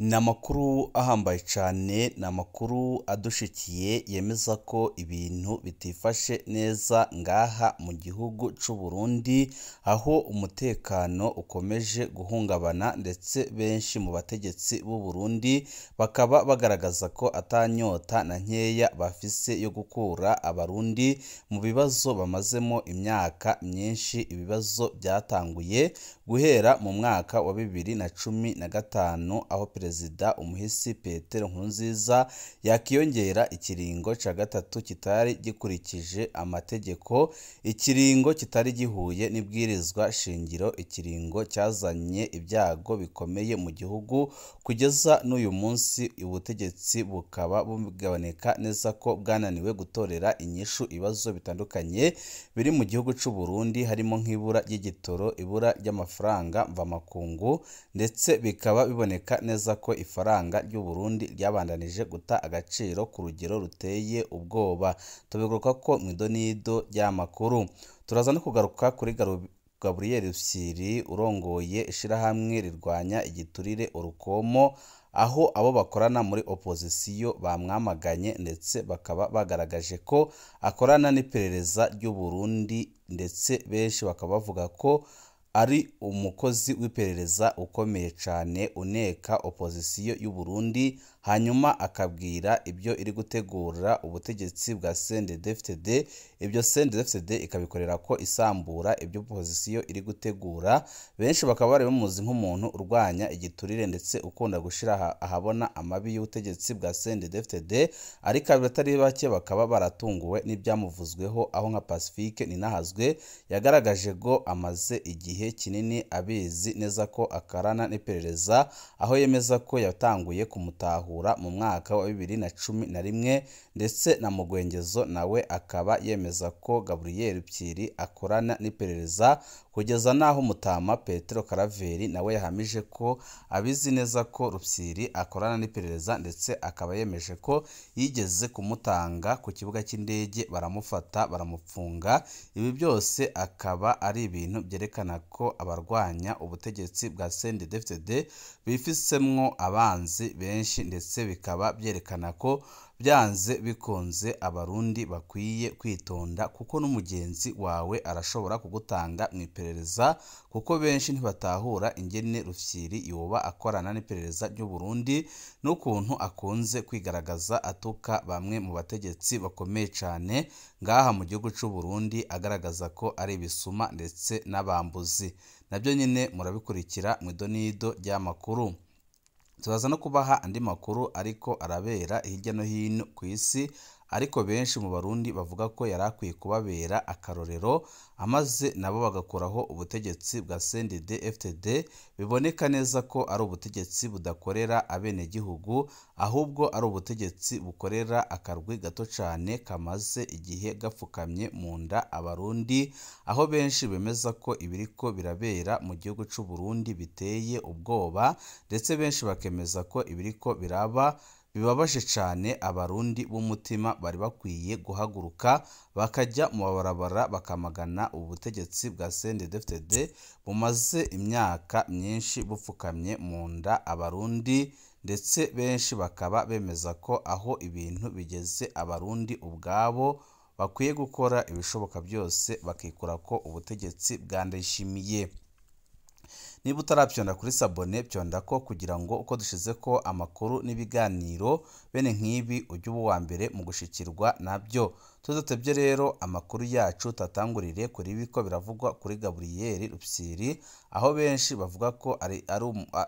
Ni amakuru ahambaye cyane, ni amakuru adushikiye yemeza ko ibintu bitifashe neza ngaha mu gihugu cy'u Burundi, aho umutekano ukomeje guhungabana ndetse benshi mu bategetsi b'u Burundi bakaba bagaragaza ko atanyota na nkeya bafise yo gukura abarundi mu bibazo bamazemo imyaka myinshi. Ibibazo byatanguye guhera mu mwaka wa 2015 aho Perezida umuhisi Petero Nkurunziza yakiyongera ikiringo ca gatatu kitari gikurikije amategeko, ikiringo kitari gihuye n'ibwirizwa shingiro, ikiringo cyazanye ibyago bikomeye mu gihugu. Kugeza n'uyu munsi ubutegetsi bukaba bugaboneka neza ko bwananiwe gutorera inyishu ibibazo bitandukanye biri mu gihugu cy'u Burundi, harimo nk'ibura ry'igitoro, ibura ry'amafaranga mvamakungu, ndetse bikaba biboneka neza ko ifaranga ry'u Burundi ryabandanije guta agaciro ku rugero ruteye ubwoba. Tubigaruka ko mu idonido ry'amakuru turaza no kugaruka kuri Gabriel Rufyiri urongoye ishirahamwe rirwanya igiturire Orukomo, aho abo bakorana muri opozisiyo bamwamaganye ndetse bakaba bagaragaje ko akorana n'iperereza ry'u Burundi, ndetse benshi bakaba bavuga ko ari umukozi w'iperereza ukomeye cyane uneka opozisiyo y'u Burundi, hanyuma akabwira ibyo iri gutegura ubutegetsi bwa CNDD-FDD. Ibyo CNDD-FDD ikabikorera ko isambura ibyo opozisiyo iri gutegura. Benshi bakaba bari bamuzi nk'umuntu urwanya igiturire ndetse ukunda gushira ahabona amabi y'ubutegetsi bwa CNDD-FDD, ariko abatari bake bakaba baratunguwe n'ibyamuvuzweho, aho nka Pacifique Ninahazwe yagaragaje ko amaze igihe kinini abizi neza ko akarana n'iperereza, aho yemeza ko yatanguye kumutahura mu mwaka wa 2011, ndetse na Mugwengezo nawe akaba yemeza ko Gabriel Rufyiri akorana n'iperereza, kugeza naho Mutama Petero Karaveri nawe yahamije ko abizi neza ko Rufyiri akorana n'iperereza, ndetse akaba yemeje ko yigeze kumutanga ku kibuga cy'indege baramufata baramupfunga. Ibi byose akaba ari ibintu byerekana ko abarwanya ubutegetsi bwa CNDD-FDD bifisemwo abanzi benshi, ndetse bikaba byerekana ko byanze bikunze abarundi bakwiye kwitonda, kuko n'umugenzi wawe arashobora kugutanga mu iperereza, kuko benshi ntibatahura ingene Rufyiri yoba akorana n'iperereza ry'u Burundi n'ukuntu akunze kwigaragaza atuka bamwe mu bategetsi bakomeye cyane ngaha mu gihugu cy'u Burundi, agaragaza ko ari ibisuma ndetse n'abambuzi. Nabyo nyine murabikurikira mu idonido ry'amakuru. Tubaza no kubaha andi makuru ariko arabera hirya no hino ku isi, ariko benshi mu Barundi bavuga ko yari akwiye kubabera akarorero, amaze nabo bagakuraho ubutegetsi bwa CNDD-FDD. Biboneka neza ko ari ubutegetsi budakorera abenegihugu, ahubwo ari ubutegetsi bukorera akarwi gato cyane kamaze igihe gapfukamye mu nda abarundi, aho benshi bemeza ko ibiriko birabera mu gihugu cy'u Burundi biteye ubwoba, ndetse benshi bakemeza ko ibiriko biraba bibabaje cyane. Abarundi b'umutima bari bakwiye guhaguruka bakajya mu mabarabara bakamagana ubutegetsi bwa CNDD-FDD bumaze imyaka myinshi bupfukamye mu nda abarundi, ndetse benshi bakaba bemeza ko aho ibintu bigeze abarundi ubwabo bakwiye gukora ibishoboka byose bakikura ko ubutegetsi bwa Ndayishimiye. Niba utarapyonda kuri sabone pyonda ko, kugira ngo uko dushize ko amakuru n'ibiganiro bene nk'ibi ujye uba uwa mbere mu gushikirwa nabyo. Tudatebye rero amakuru yacu tatangurire kuri biko biravugwa kuri Gabriel Rufyiri, aho benshi bavuga ko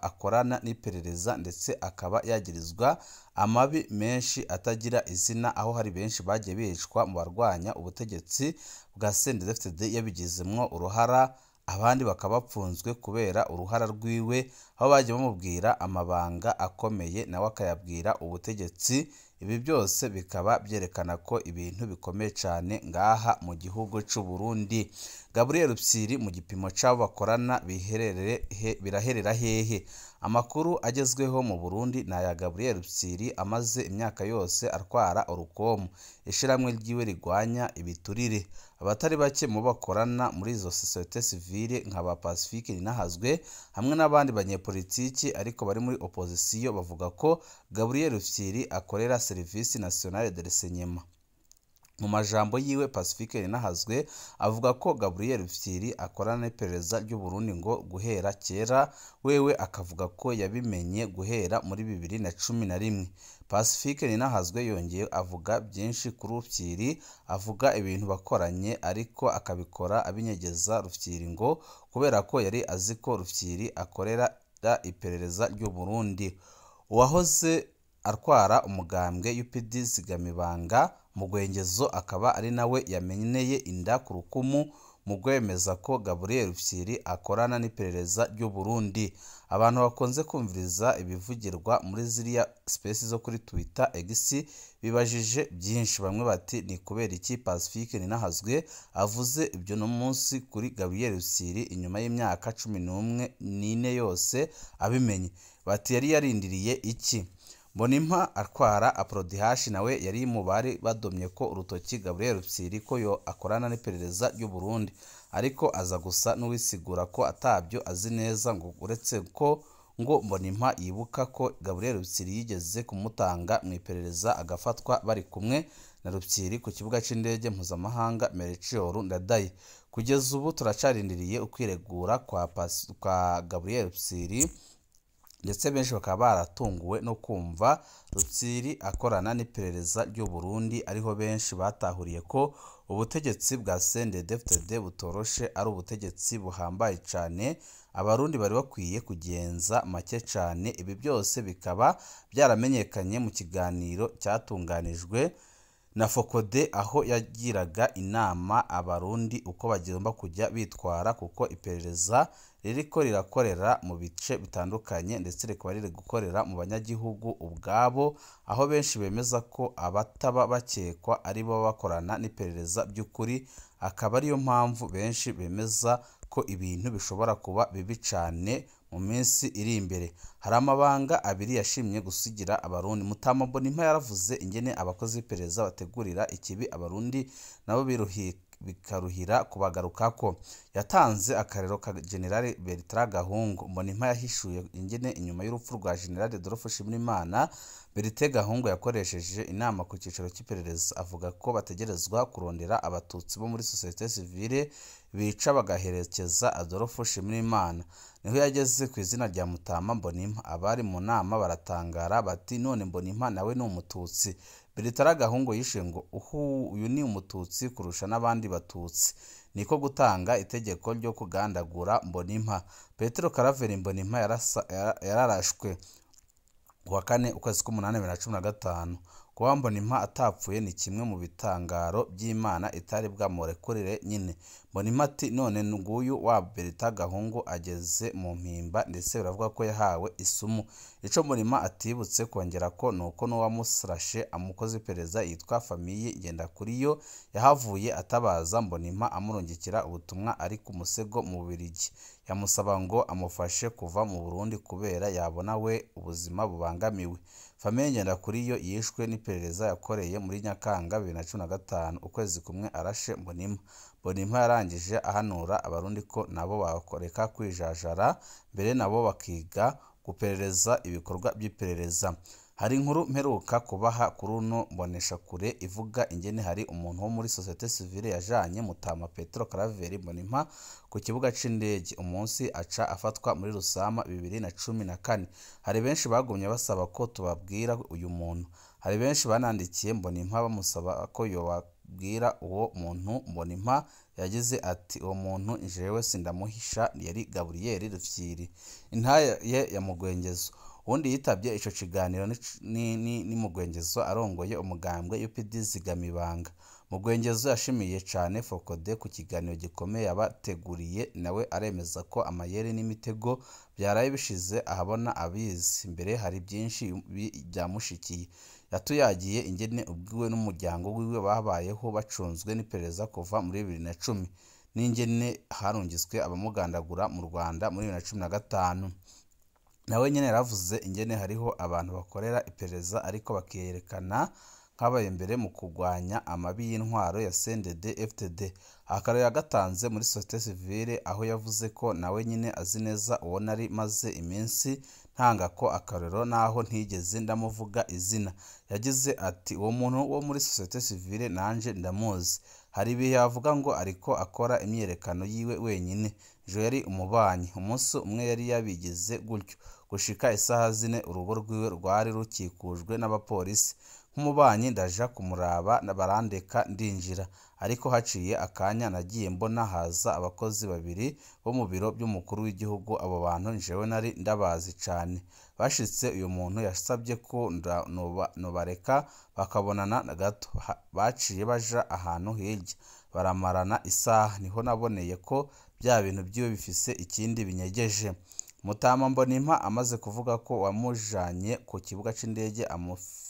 akorana n'iperereza, ndetse akaba yagirizwa amabi menshi atagira izina, aho hari benshi bagiye bicwa mu barwanya ubutegetsi bwa CNDD-FDD yabigizemwo uruhara, abandi bakaba bapfunzwe kubera uruhara rwiwe, aho bagiye bamubwira amabanga akomeye nawe akayabwira ubutegetsi. Ibi byose bikaba byerekana ko ibintu bikomeye cyane ngaha mu gihugu cy'u Burundi. Gabriel Rufyiri mu gipimo cy'abo bakorana biraherera hehe? Amakuru agezweho mu Burundi ni aya Gabriel Rufyiri amaze imyaka yose atwara urukomo, ishirahamwe ryiwe rigwanya ibiturire. Abatari bake mu bakorana muri izo societe civile nka ba Pacifique Ninahazwe hamwe n'abandi banyepolitiki ariko bari muri opposition bavuga ko Gabriel Rufyiri akorera Service Nationale de l'Enseignement. Mu majambo yiwe Pacifique Ninahazwe avuga ko Gabriel Rufyiri akorana n'iperereza ry'u Burundi ngo guhera kera, wewe akavuga ko yabimenye guhera muri 2011. Pacifique Ninahazwe yongeye avuga byinshi kuri Rufyiri, avuga ibintu bakoranye ariko akabikora abinyegeza Rufyiri ngo kubera ko yari azi ko Rufyiri akorera iperereza ry'u Burundi. Uwahoze atwara umugambwe UPD Zigamibanga mu Gwengezo akaba ari nawe yamenyeye inda ku rukumu mu gwemeza ko Gabriel Rufyiri akorana n'iperereza ry'u Burundi. Abantu bakunze kumviriza ibivugirwa muri ziriya space zo kuri Twitter X bibajije byinshi, bamwe bati ni kubera iki Pacifique Ninahazwe avuze ibyo no munsi kuri Gabriel Rufyiri inyuma y'imyaka 14 yose abimenye, bati yari yarindiriye iki? Mbonimpa atwara Aprodihash nawe yari mu bari badomye ko urutoki Gabriel Rufyiri ko yo akorana n'iperereza ry'u Burundi, ariko aza gusa n'uwisigura ko atabyo azi neza ngo uretse ko ngo Mbonimpa yibuka ko Gabriel Rufyiri yigeze kumutanga mu iperereza agafatwa bari kumwe na Rufyiri ku kibuga c'indege mpuzamahanga Melchior Ndadaye. Kugeza ubu turacarindiriye ukwiregura kwa Gabriel Rufyiri, ndetse benshi bakaba baratunguwe no kumva Rufyiri akorana n'iperereza ry'u Burundi, ariho benshi batahuriye ko ubutegetsi bwa CNDD-FDD butoroshe ari ubutegetsi buhambaye cyane, abarundi bari bakwiye kugenza make cyane. Ibi byose bikaba byaramenyekanye mu kiganiro cyatunganijwe na Fokode aho yagiraga inama abarundi uko bagomba kujya bitwara, kuko iperereza ririko rirakorera mu bice bitandukanye ndetse rikaba riri gukorera mu banyagihugu ubwabo, aho benshi bemeza ko abataba bakekwa ari bo bakorana n'iperereza by'ukuri. Akaba ariyo mpamvu benshi bemeza ko ibintu bishobora kuba bibi cyane mu minsi iri imbere. Hari amabanga abiri yashimye gusigira abarundi. Mutama Mbonimpa yaravuze ingene abakozi b'iperereza bategurira ikibi abarundi nabo bikaruhira kubagarukako. Yatanze akarero ka General Bertrand Gahungu. Mbonimpa yahishuye ingene inyuma y'urupfu rwa General Adolphe Nshimirimana, Bertrand Gahungu yakoresheje inama ku cicaro cy'iperereza, avuga ko bategerezwa kurondera abatutsi bo muri societe civile bica bagaherekeza Adolphe Nshimirimana. Niho yageze ku izina rya Mutama Mbonimpa. Abari mu nama baratangara bati none Mbonimpa nawe ni umututsi. Bertrand Gahungu yishe ngo uyu ni umututsi kurusha n'abandi batutsi, niko gutanga itegeko ryo kugandagura Mbonimpa. Petero Karaveri Mbonimpa yararashwe kuwa 4 ukwezi k'umunani 2015. Kuba Mbonimpa atapfuye ni kimwe mu bitangaro by'Imana itari bwamurekurire nyine. Mbonimpa ati none nguyu wa Bertrand Gahungu ageze mu mpimba, ndetse biravuga ko yahawe isumu. Ico Mbonimpa atibutse kongera ko nuko n'uwamusrashe amukoze iperereza yitwa Famille Ngendakuriyo yahavuye atabaza Mbonimpa amurungikira ubutumwa ari ku musego mu Bubiligi, yamusaba ngo amufashe kuva mu Burundi kubera yabona we ubuzima bubangamiwe. Famille Ngendakuriyo yishwe n'iperereza yakoreye muri Nyakanga 2015, ukwezi kumwe arashe Mbonimpa. Mbonimpa yarangije ahanura abarundi ko nabo bakoreka kwijajara, mbere nabo bakiga guperereza ibikorwa by'iperereza. Hari inkuru mperuka kubaha kuri uno mbonesha kure ivuga ingene hari umuntu wo muri societe civile yajanye Mutama Petero Karaveri Mbonimpa ku kibuga c'indege, umunsi aca afatwa muri Rusama 2014. Hari benshi bagumye basaba ko tubabwira uyu muntu. Hari benshi banandikiye Mbonimpa bamusaba ko yobabwira uwo muntu. Mbonimpa yagize ati uwo muntu jewe sindamuhisha, yari Gabriel Rufyiri. Intaye ya Mugwengezo. Undi yitabye ico kiganiro ni Mugwengezo arongoye umugambwe UPD Zigamibanga. Mugwengezo yashimiye cyane Fokode ku kiganiro gikomeye yabateguriye, nawe aremeza ko amayeri n'imitego byaraye bishize ahabona abizi. Mbere hari byinshi byamushikiye. Yatuyagiye ingene ubwiwe n'umuryango wiwe babayeho bacunzwe n'iperereza kuva muri 2010, n'ingene harungizwe abamugandagura mu Rwanda muri 2015. nawe nyene yaravuze ingene hariho abantu bakorera iperereza ariko bakiyerekana nk'abaye mbere mu kurwanya amabi y'intwaro ya CNDD FDD. Akarero yagatanze muri societe civile aho yavuze ko nawe nyine azi neza uwo nari maze iminsi ntanga ko akarero naho ntigeze ndamuvuga izina. Yagize ati uwo muntu wo muri societe civile nanje ndamuzi, hari ibihe yavuga ngo ariko akora imyerekano yiwe wenyine. Jo yari umubanyi, umunsi umwe yari yabigize gutyo, gushika isaha zine urugo rwiwe rwari rukikujwe n'abapolisi. Nk'umubanyi ndaja kumuraba barandeka ndinjira, ariko haciye akanya nagiye mbona haza abakozi babiri bo mu biro by'umukuru w'igihugu. Abo bantu jewe nari ndabazi cane. Bashitse uyu muntu yasabye ko nobareka bakabonana gato, baciye baja ahantu hirya baramarana isaha, niho naboneye ko bya bintu byiwe bifise ikindi binyegeje. Mutama Mbonimpa amaze kuvuga ko wamujanye ku kibuga c'indege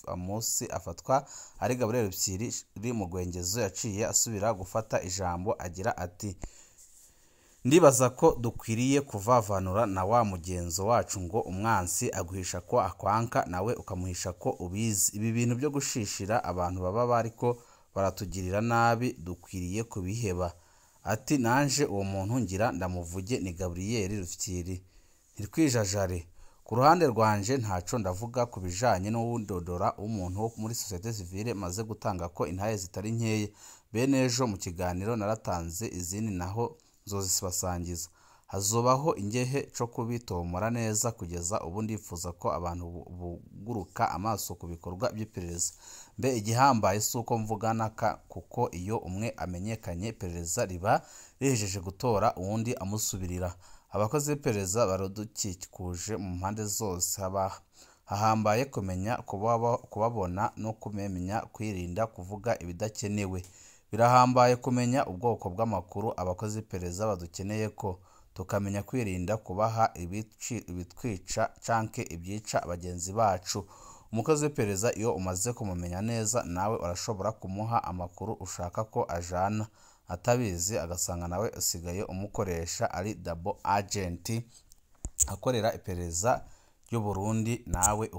amusi afatwa ari Gabriel Rufyiri mu Rwengezo, yaciye asubira gufata ijambo agira ati ndibaza ko dukwiriye kuvavanura na wa mugenzo wacu ngo umwansi aguhisha ko akwanka nawe ukamuhisha ko ubizi. Ibi bintu byo gushishira abantu baba bariko baratugirira nabi dukwiriye kubiheba. Ati nanje uwo muntu ngira ndamuvuge ni Gabriel Rufyiri, ntirwijajare. Ku ruhande rwanje ntaco ndavuga ku bijanye n'uwundodora w'umuntu wo muri societe civile maze gutanga ko intaye zitari nkeye. Bene ejo mu kiganiro naratanze izindi naho nzozisibasangiza. Hazobaho ingehe co kubitomora neza. Kugeza ubu ndifuza ko abantu buguruka amaso ku bikorwa by'iperereza. Mbe igihambaye suko mvugana kuko iyo umwe amenyekanye iperereza riba rihejeje gutora uwundi amusubirira. Abakozi b'iperereza baradukikuje mu mpande zose, hahambaye kumenya kubabona no kumenya kwirinda kuvuga ibidakenewe. Birahambaye kumenya ubwoko bw'amakuru abakozi b'iperereza badukeneye ko tukamenya kwirinda kubaha ibitwica canke ibyica bagenzi bacu. Umukozi w'iperereza iyo umaze kumumenya neza nawe urashobora kumuha amakuru ushaka ko ajana, atabizi agasanga nawe usigaye umukoresha ari double agent akorera iperereza ry'u Burundi nawe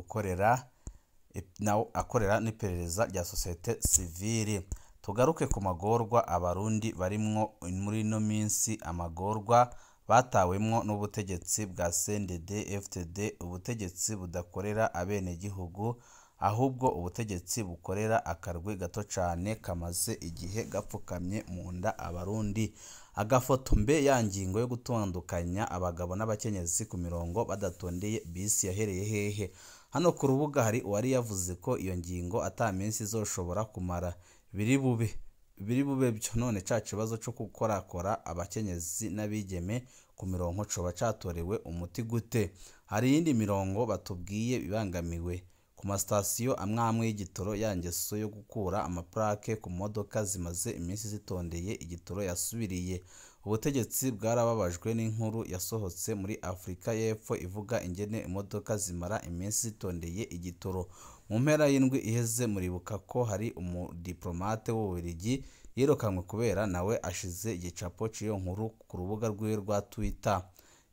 akorera n'iperereza rya societe civile. Tugaruke ku magorwa abarundi barimwo muri no minsi, amagorwa batawemwo n'ubutegetsi bwa CNDD FDD, ubutegetsi budakorera abene gihugu ahubwo ubutegetsi bukorera akarwi gato cane kamaze igihe gapfukamye mu nda abarundi. Agafoto mbe ya ngingo yo gutandukanya abagabo n'abakenyezi ku mirongo badatondeye bisi yahereye hehe? Hano ku rubuga hari uwari yavuze ko iyo ngingo ata minsi izoshobora kumara. Biri bube byo none ca kibazo cyo gukorakora abakenyezi n'abigeme ku mirongo coba catorewe umuti gute? Hari yindi mirongo batubwiye bibangamiwe ku masitasiyo amwe y'igitoro, yangeso yo gukura amaplake ku modoka zimaze iminsi zitondeye igitoro yasubiriye. Ubutegetsi bwarababajwe n'inkuru yasohotse muri Afrika y'Epfo ivuga ingene imodoka zimara iminsi zitondeye igitoro. Mu mpera y'indwi iheze muribuka ko hari umudiplomate w'Ububiligi yirukanwe kubera nawe ashize igicapo c'iyo nkuru ku rubuga rwiwe rwa Twitter.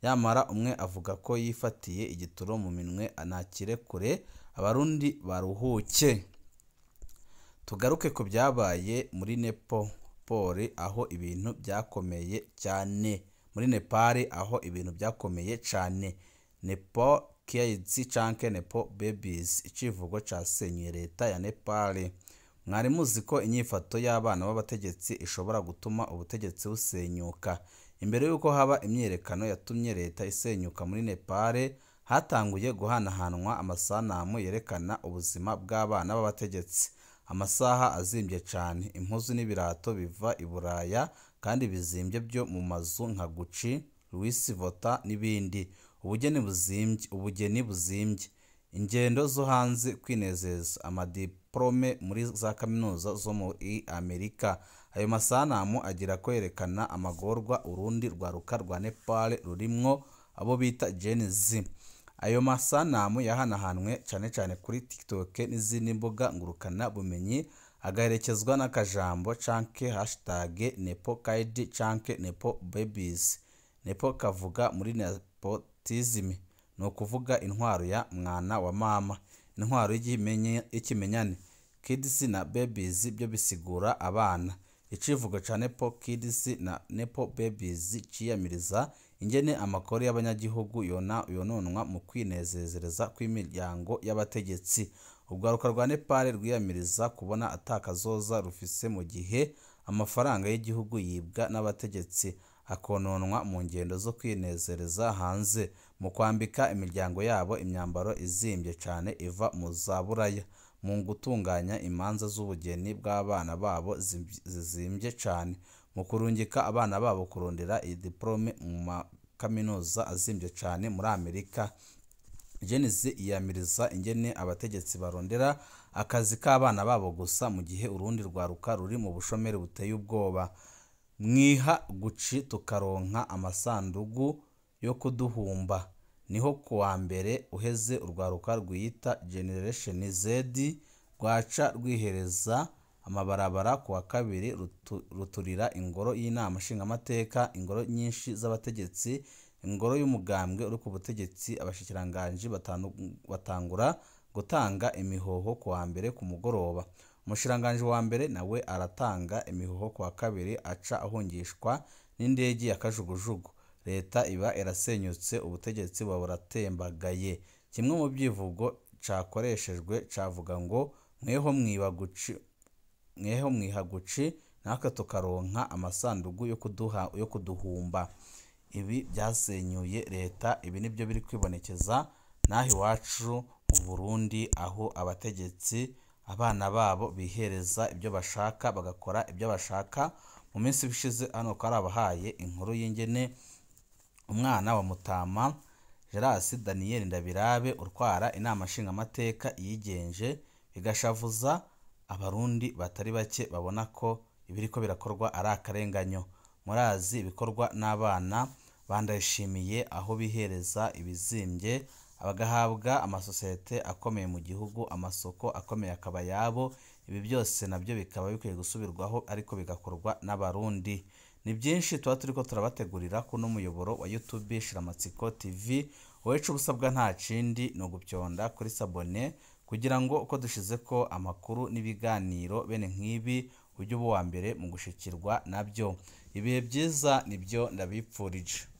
Yamara umwe avuga ko yifatiye igitoro mu minwe anakire kure abarundi baruhuke. Tugaruke ku byabaye muri Nepal aho ibintu byakomeye cyane. Muri Nepal aho ibintu byakomeye cyane. Nepal Kids canke Nepo Babies, icivugo casenyuye leta ya Nepal. Mwari muzi ko inyifato y'abana b'abategetsi ishobora gutuma ubutegetsi busenyuka. Imbere yuko haba imyerekano yatumye leta isenyuka muri Nepal, hatanguye guhanahanwa amasanamu yerekana ubuzima bw'abana b'abategetsi. Amasaha azimbye cyane, impuzu n'ibirato biva i Buraya kandi bizimbye byo mu mazu nka Gucci, Louis Vuitton n'ibindi. Ubugeni buzimbye, ingendo zo hanze kwinezeza, amadiplome muri za kaminuza zo muri Amerika. Ayo masanamu agira kwerekana amagorwa urundi rwaruka rwa Nepal rurimwo abo bita Gen Z. Ayo masanamu yahanahanwe cyane kuri TikTok n'izindi mbuga ngurukana bumenyi, agaherekezwa n'akajambo canke hashtag Nepo Kids canke Nepo Babies. Nepo kavuga muri nepotism, ni ukuvuga intwaro ya mwana wa mama. Intwaro y'ikimenyane kids na babies byo bisigura abana. Icivugo ca Nepo Kids na Nepo Babies ciyamiriza ingene amakuru y'abanyagihugu yononwa mu kwinezezereza kw'imiryango y'abategetsi. Urwaruka rwa Nepal rwiyamiriza kubona atakazoza rufise mu gihe amafaranga y'igihugu yibwa n'abategetsi akononwa mu ngendo zo kwinezereza hanze, mu kwambika imiryango yabo imyambaro izimbye cane iva mu za Buraya, mu gutunganya imanza z'ubugeni bw'abana babo zizimbye cane, mu kurungika abana babo kurondera diplome mu makaminuza azimbye cane muri Amerika. Genesis iyamiriza ingene abategetsi barondera akazi k'abana babo gusa mu gihe urundi rwaruka ruri mu bushomeri buteye ubwoba. Mwiha guci tukaronka amasandugu yo kuduhumba. Niho kuwa mbere uheze urwaruka rwiyita Generation Z rwaca rwihereza amabarabara kuwa kabiri ruturira ingoro y'inama nshingamateka, ingoro nyinshi z'abategetsi, ingoro y'umugambwe uri ku butegetsi. Abashikiranganji batangura gutanga imihoho kuwa mbere ku mugoroba. Umushikiranganji wa mbere nawe aratanga imihoho kuwa kabiri aca ahungishwa n'indege ya kajugujugu. Leta iba irasenyutse, ubutegetsi buba buratembagaye. Kimwe mu byivugo cakoreshejwe cavuga ngo mweho mwiha guci natwe tukaronka amasandugu yo kuduhumba. Ibi byasenyuye leta. Ibi nibyo biri kwibonekeza naho iwacu mu Burundi, aho abategetsi abana babo bihereza ibyo bashaka bagakora ibyo bashaka. Mu minsi bishize hano ko arabahaye inkuru y'ingene umwana wa Mutama Geras Daniel Ndabirabe utwara inama nshingamateka yigenje, bigashavuza abarundi batari bake babona ko ibiriko birakorwa ari akarenganyo. Murazi ibikorwa n'abana bandayishimiye aho bihereza ibizimbye bagahabwa amasosiyete akomeye mu gihugu, amasoko akomeye akaba yabo. Ibi byose nabyo bikaba bikwiye gusubirwaho ariko bigakorwa n'abarundi. Ni byinshi tuba turiko turabategurira kuno muyoboro wa YouTube Shiramatsiko TV. Wecu ubusabwa nta kindi no gupyonda kuri sabone kugira ngo uko dushize ko amakuru n'ibiganiro bene nk'ibi ujye uba wa mbere mu gushikirwa nabyo. Ibihe byiza nibyo ndabipfurije.